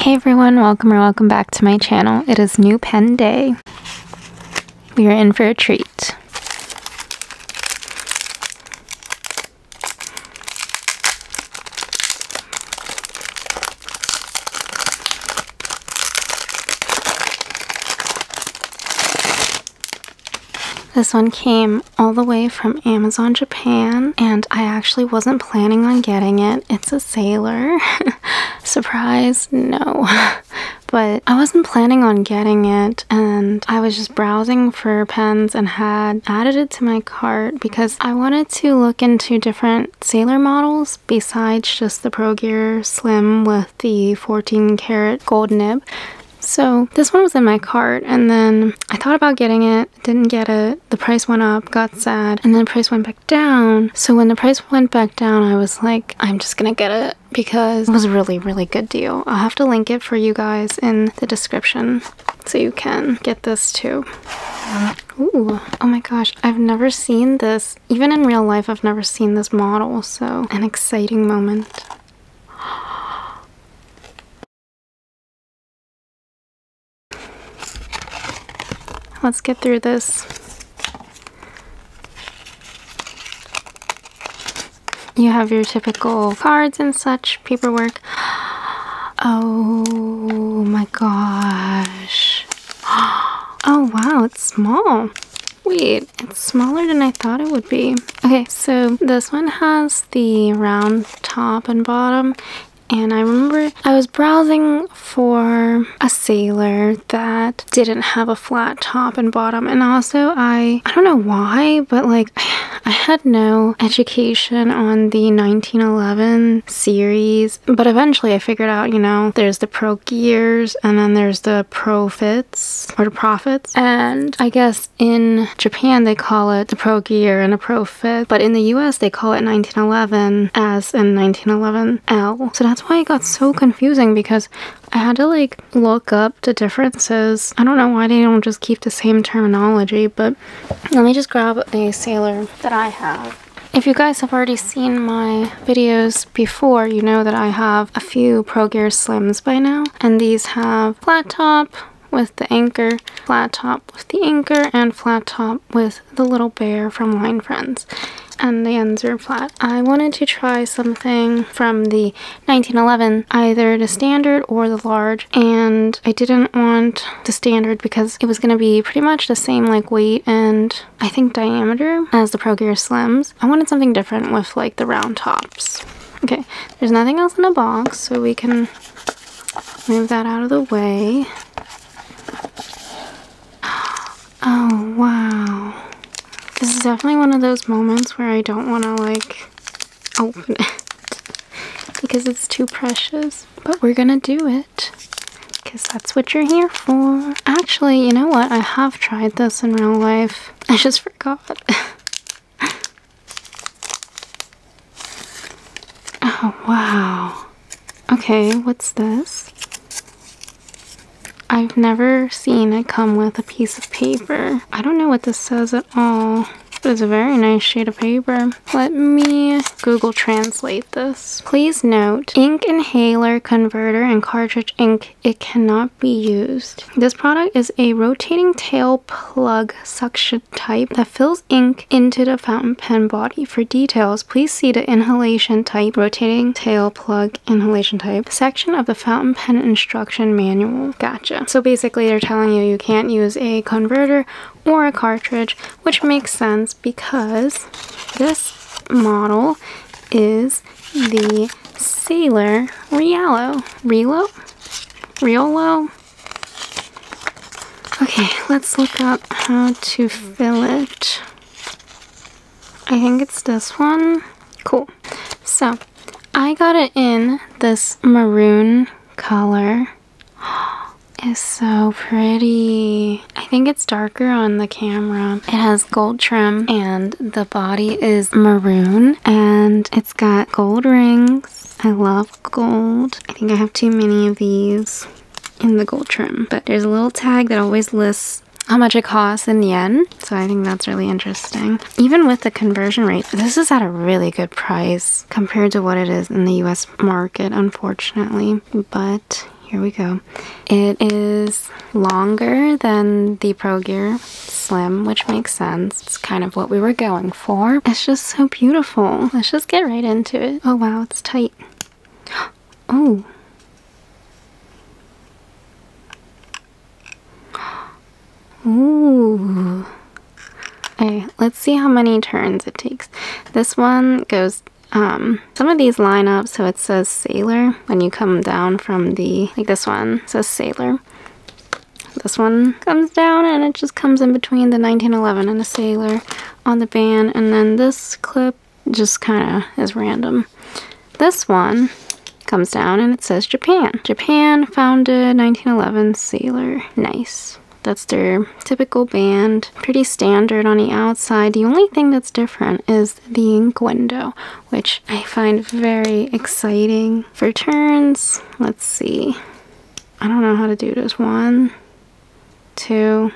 Hey everyone, welcome back to my channel. It is new pen day. We are in for a treat. This one came all the way from Amazon Japan, and I actually wasn't planning on getting it. It's a sailor. Surprise, no. But I wasn't planning on getting it, and I was just browsing for pens and had added it to my cart because I wanted to look into different sailor models besides just the Pro Gear Slim with the 14 karat gold nib. So this one was in my cart, and then I thought about getting it, didn't get it, the price went up, got sad, and then the price went back down. So when the price went back down, I was like, I'm just gonna get it because it was a really good deal. I'll have to link it for you guys in the description so you can get this too. Ooh, oh my gosh, I've never seen this. Even in real life, I've never seen this model, so an exciting moment. Let's get through this. You have your typical cards and such, paperwork. Oh my gosh. Oh wow, it's small. Wait, it's smaller than I thought it would be. Okay, so this one has the round top and bottom. And I remember I was browsing for a sailor that didn't have a flat top and bottom. And also I don't know why, but like I had no education on the 1911 series. But eventually I figured out, you know, there's the Pro Gears and then there's the Profits or the Profits. And I guess in Japan they call it the Pro Gear and a Profit. But in the US they call it 1911 as in 1911L. So that's why it got so confusing because I had to like look up the differences. I don't know why they don't just keep the same terminology, but let me just grab a sailor that I have. If you guys have already seen my videos before, you know that I have a few Pro Gear Slims by now, and these have flat top with the anchor, flat top with the anchor, and flat top with the little bear from Line Friends. And the ends are flat. I wanted to try something from the 1911, either the standard or the large, and I didn't want the standard because it was going to be pretty much the same like weight and I think diameter as the Pro Gear Slims. I wanted something different with like the round tops. Okay, there's nothing else in the box, so we can move that out of the way. Oh wow. This is definitely one of those moments where I don't want to like open it because it's too precious, but we're gonna do it because that's what you're here for. Actually, you know what? I have tried this in real life. I just forgot. Oh, wow. Okay, what's this? I've never seen it come with a piece of paper. I don't know what this says at all, but it's a very nice sheet of paper. Let me Google Translate this. Please note, ink inhaler, converter, and cartridge ink, it cannot be used. This product is a rotating tail plug suction type that fills ink into the fountain pen body. For details, please see the inhalation type, rotating tail plug inhalation type section of the fountain pen instruction manual. Gotcha. So basically they're telling you you can't use a converter or a cartridge, which makes sense because this model is the Sailor Realo. Realo? Okay, let's look up how to fill it. I think it's this one. Cool. So, I got it in this maroon color. Is so pretty. I think it's darker on the camera. It has gold trim and the body is maroon and it's got gold rings. I love gold. I think I have too many of these in the gold trim, but there's a little tag that always lists how much it costs in yen, so I think that's really interesting. Even with the conversion rate, this is at a really good price compared to what it is in the US market, unfortunately. But here we go. It is longer than the Pro Gear Slim, which makes sense. It's kind of what we were going for. It's just so beautiful. Let's just get right into it. Oh wow, it's tight. Oh. Ooh. Okay, let's see how many turns it takes. This one goes, some of these line up so it says Sailor when you come down from the, like this one says Sailor. This one comes down and it just comes in between the 1911 and a Sailor on the band, and then this clip just kind of is random. This one comes down and it says Japan. Japan founded 1911 Sailor. Nice. That's their typical band. Pretty standard on the outside. The only thing that's different is the ink window, which I find very exciting. For turns, let's see. I don't know how to do this. 1, 2,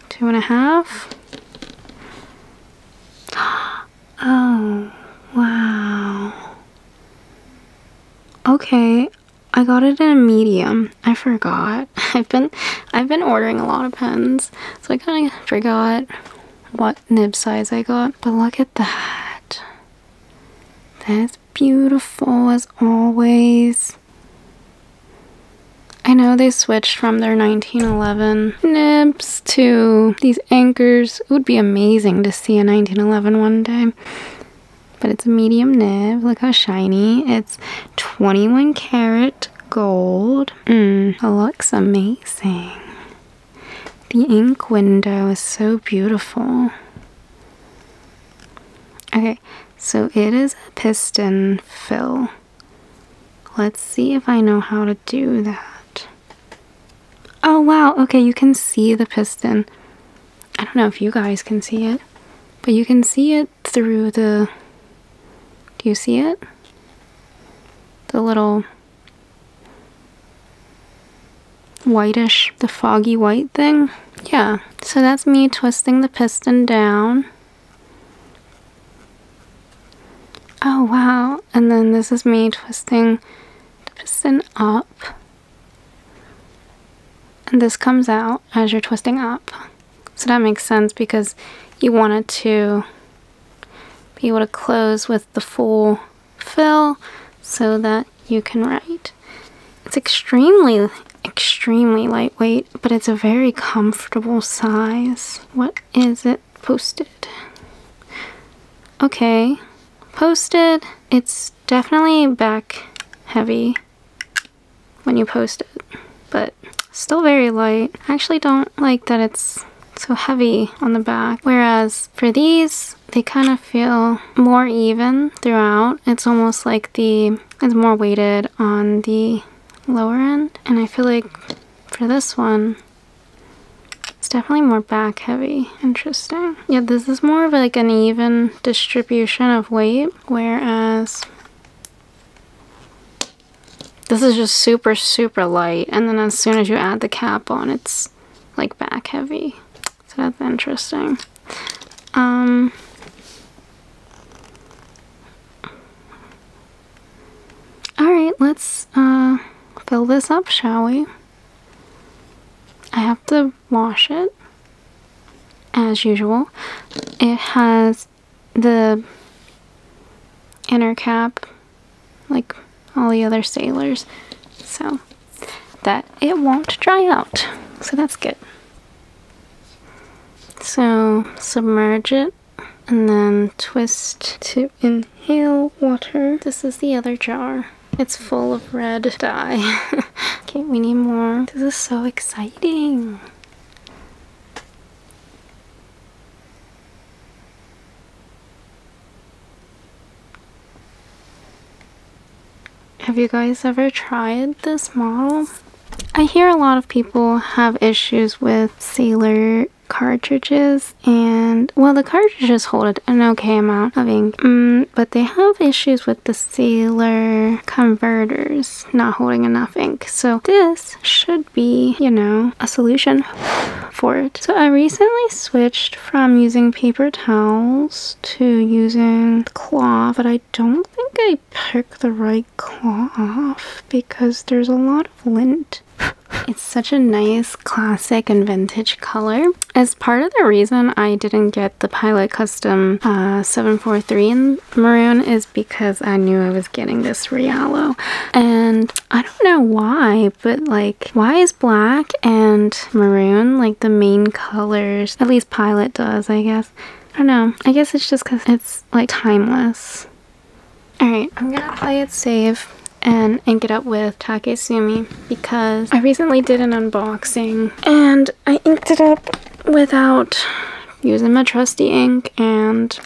2.5. Oh, wow. Okay. I got it in a medium. I forgot. I've been ordering a lot of pens, so I kind of forgot what nib size I got. But look at that. That is beautiful as always. I know they switched from their 1911 nibs to these anchors. It would be amazing to see a 1911 one day. But it's a medium nib. Look how shiny. It's 21 karat gold. It looks amazing. The ink window is so beautiful. Okay, so it is a piston fill. Let's see if I know how to do that. Oh wow, okay, you can see the piston. I don't know if you guys can see it, but you can see it through the... Do you see it? The little whitish, the foggy white thing? Yeah, so that's me twisting the piston down. Oh wow, and then this is me twisting the piston up. And this comes out as you're twisting up. So that makes sense because you want it to be able to close with the full fill so that you can write. It's extremely lightweight, but it's a very comfortable size. What is it posted? Okay, posted. It's definitely back heavy when you post it, but still very light. I actually don't like that it's so heavy on the back, whereas for these they kind of feel more even throughout. It's almost like it's more weighted on the lower end, and I feel like for this one it's definitely more back heavy. Interesting. Yeah, this is more of like an even distribution of weight, whereas this is just super light, and then as soon as you add the cap on, it's like back heavy. So that's interesting. Alright, let's fill this up, shall we? I have to wash it, as usual. It has the inner cap, like all the other sailors, so that it won't dry out. So that's good. So submerge it and then twist to inhale water. This is the other jar. It's full of red dye. Okay, we need more. This is so exciting. Have you guys ever tried this model? I hear a lot of people have issues with Sailor cartridges, and well, the cartridges hold an okay amount of ink, but they have issues with the Sailor converters not holding enough ink. So this should be, you know, a solution for it. So I recently switched from using paper towels to using cloth, but I don't think I picked the right cloth because there's a lot of lint. It's such a nice classic and vintage color. As part of the reason I didn't get the Pilot Custom 743 in maroon is because I knew I was getting this Realo. And I don't know why, but like, why is black and maroon like the main colors? At least Pilot does, I guess. I don't know. I guess it's just because it's like timeless. Alright, I'm gonna play it safe and ink it up with Takesumi because I recently did an unboxing and I inked it up without using my trusty ink and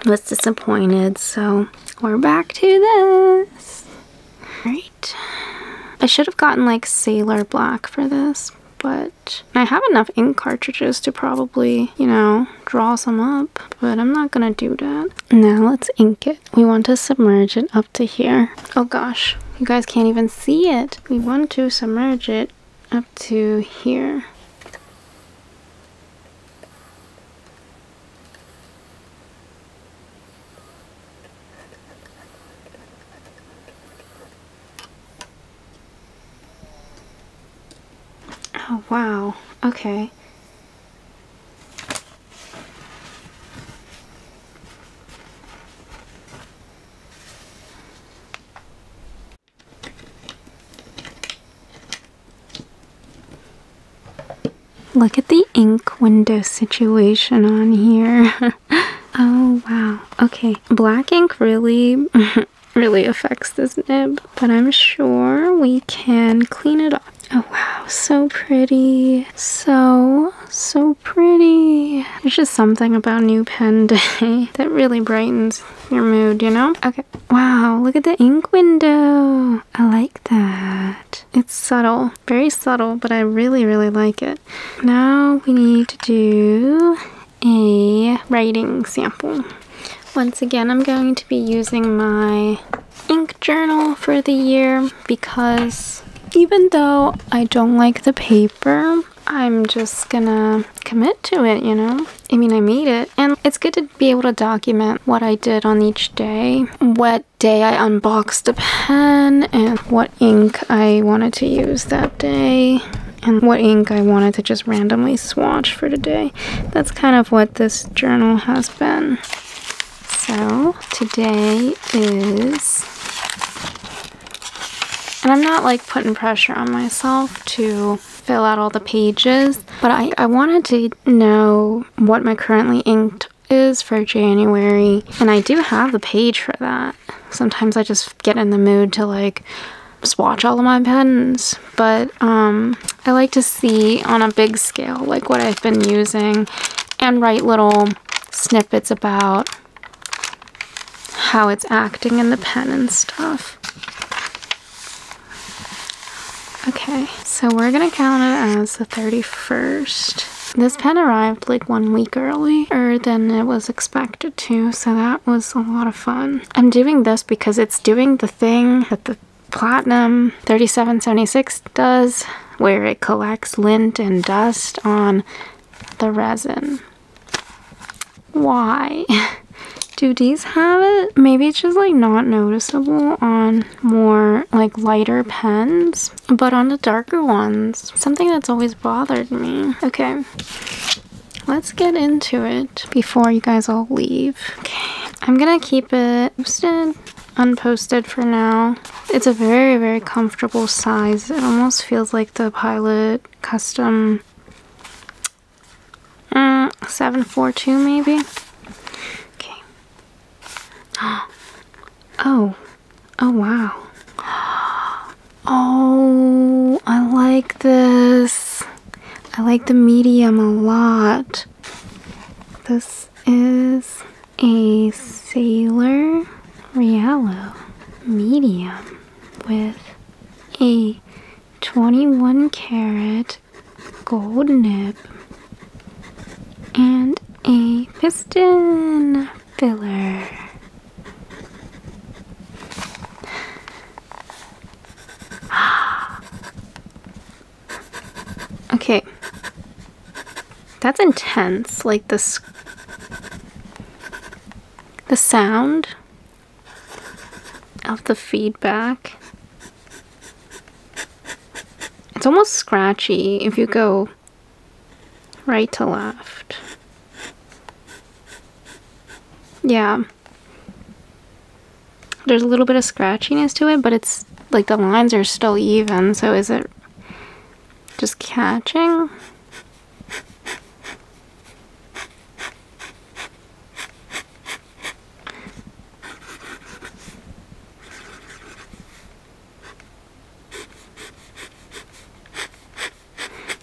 was disappointed, so we're back to this. Alright. I should have gotten like Sailor Black for this, but I have enough ink cartridges to probably, you know, draw some up, but I'm not gonna do that. Now let's ink it. We want to submerge it up to here. Oh gosh, you guys can't even see it. We want to submerge it up to here. Oh wow, okay. Look at the ink window situation on here. Oh wow, okay. Black ink really really affects this nib, but I'm sure we can clean it off. Oh wow, so pretty. So pretty. There's just something about new pen day that really brightens your mood, you know? Okay. Wow, look at the ink window. I like that. It's subtle. Very subtle, but I really like it. Now we need to do a writing sample. Once again, I'm going to be using my ink journal for the year because even though I don't like the paper, I'm just gonna commit to it, you know? I mean, I made it, and it's good to be able to document what I did on each day, what day I unboxed a pen, and what ink I wanted to use that day, and what ink I wanted to just randomly swatch for the day. That's kind of what this journal has been. So, today is... And I'm not like putting pressure on myself to fill out all the pages, but I wanted to know what my currently inked is for January, and I do have the page for that. Sometimes I just get in the mood to like swatch all of my pens, but I like to see on a big scale like what I've been using and write little snippets about how it's acting in the pen and stuff. Okay, so we're gonna count it as the 31st. This pen arrived like 1 week earlier than it was expected to, so that was a lot of fun. I'm doing this because it's doing the thing that the Platinum 3776 does, where it collects lint and dust on the resin. Why? Do these have it? Maybe it's just like not noticeable on more like lighter pens, but on the darker ones, something that's always bothered me. Okay, let's get into it before you guys all leave. Okay, I'm gonna keep it posted, unposted for now. It's a very comfortable size. It almost feels like the Pilot Custom 742 maybe. Oh wow. Oh, I like this. I like the medium a lot. This is a Sailor Realo medium with a 21 karat gold nib piston filler. Okay. That's intense. Like the sound of the feedback. It's almost scratchy if you go right to left. Yeah. There's a little bit of scratchiness to it, but it's like the lines are still even, so is it just catching?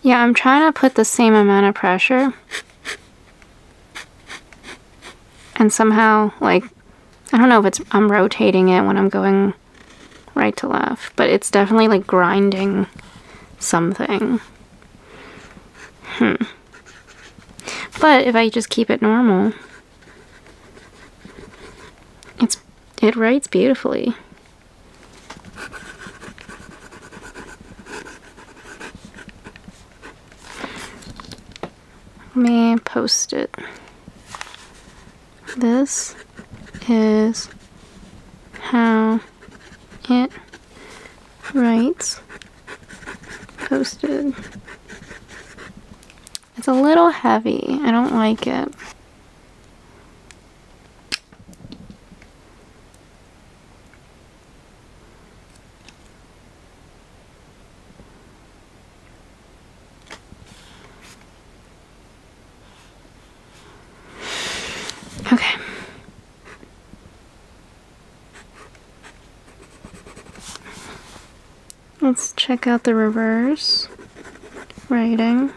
Yeah, I'm trying to put the same amount of pressure. And somehow, like, I don't know if I'm rotating it when I'm going right to left, but it's definitely like grinding something. But if I just keep it normal, it writes beautifully. Let me post it. This is how it writes posted. It's a little heavy. I don't like it. Okay. Let's check out the reverse writing.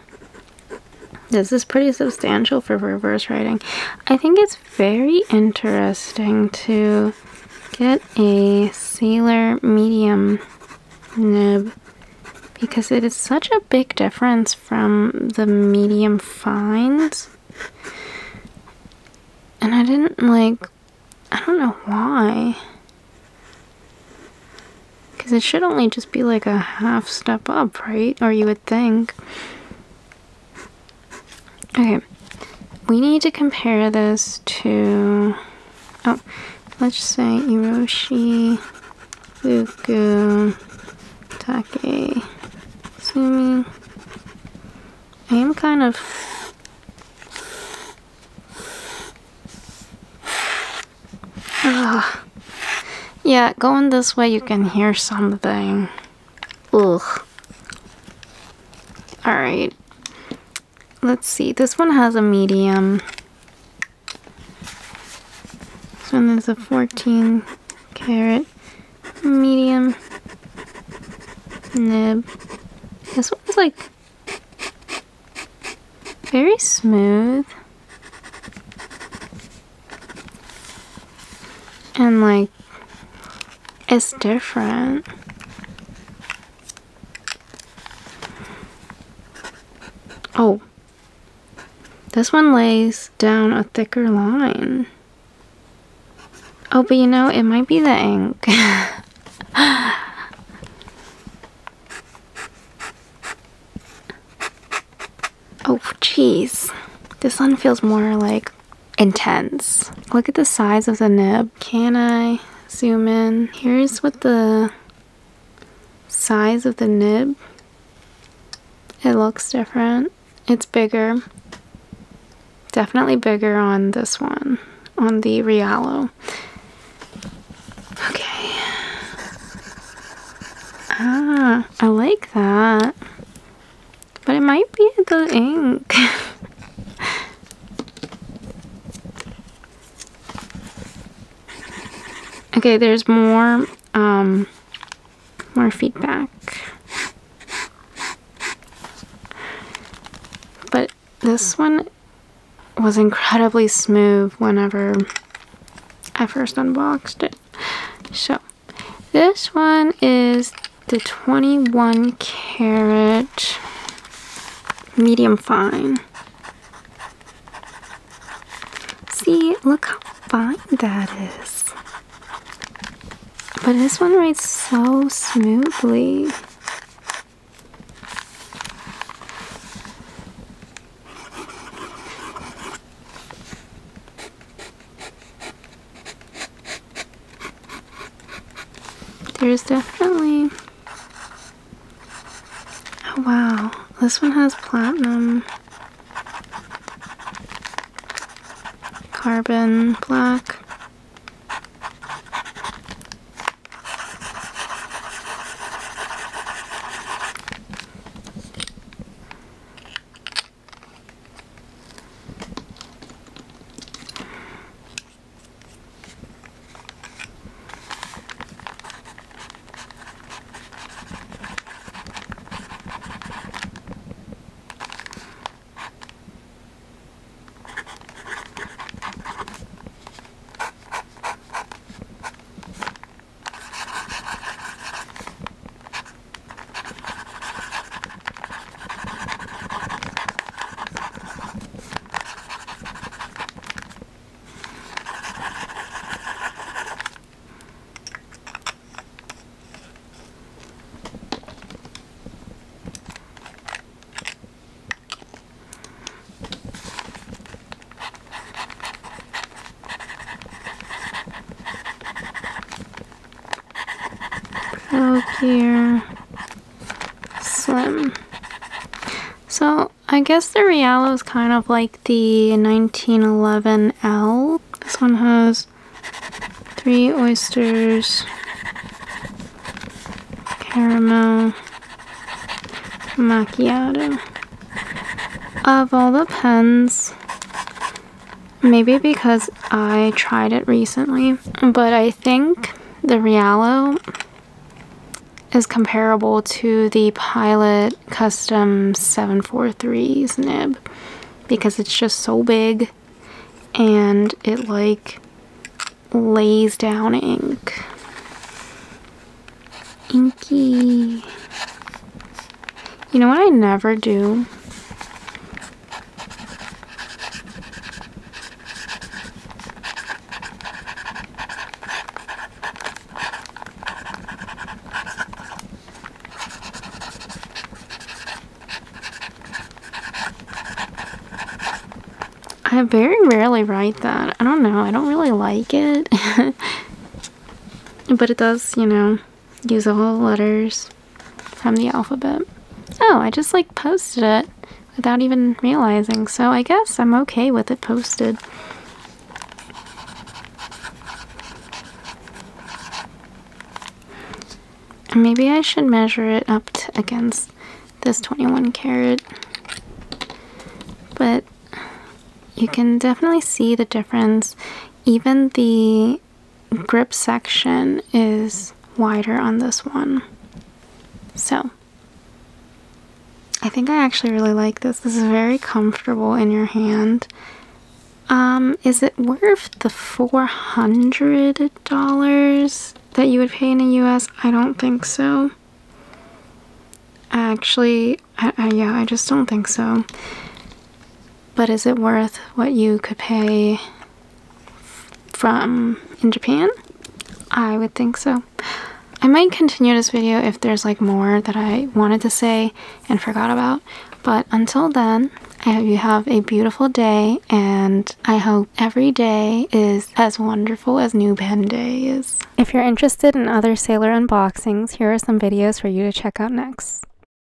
This is pretty substantial for reverse writing. I think it's very interesting to get a Sailor medium nib because it is such a big difference from the medium fines. And I don't know why. Because it should only just be like a half step up, right? Or you would think. Okay. We need to compare this to... Oh, let's say Hiroshi, Fuku, Take, Sumi. I am kind of... Ugh. Yeah, going this way you can hear something. Ugh. Alright. Let's see. This one has a medium. This one is a 14 karat medium nib. This one's like very smooth. And like, it's different. Oh, this one lays down a thicker line. Oh, but you know, it might be the ink. Oh, jeez. This one feels more like intense. Look at the size of the nib. Can I zoom in? Here's what the size of the nib. It looks different. It's bigger. Definitely bigger on this one, on the Realo. Okay. Ah, I like that. But it might be the ink. Okay, there's more feedback. But this one was incredibly smooth whenever I first unboxed it. So, this one is the 21 karat medium fine. See, look how fine that is. But this one writes so smoothly. There's definitely... Oh wow, this one has platinum, carbon black. So cute. Slim. So I guess the Realo is kind of like the 1911L. This one has 3 oysters, caramel, macchiato. Of all the pens, maybe because I tried it recently, but I think the Realo is comparable to the Pilot Custom 743's nib because it's just so big and it like lays down ink. Inky. You know what I never do? I very rarely write that. I don't know. I don't really like it. But it does, you know, use all the letters from the alphabet. Oh, I just like posted it without even realizing. So I guess I'm okay with it posted. And maybe I should measure it up against this 21 karat. But you can definitely see the difference. Even the grip section is wider on this one. So I think I actually really like this. This is very comfortable in your hand. Is it worth the $400 that you would pay in the US? I don't think so. Actually, yeah, I just don't think so. But is it worth what you could pay from in Japan? I would think so. I might continue this video if there's like more that I wanted to say and forgot about. But until then, I hope you have a beautiful day, and I hope every day is as wonderful as New Pen Day is. If you're interested in other Sailor unboxings, here are some videos for you to check out next.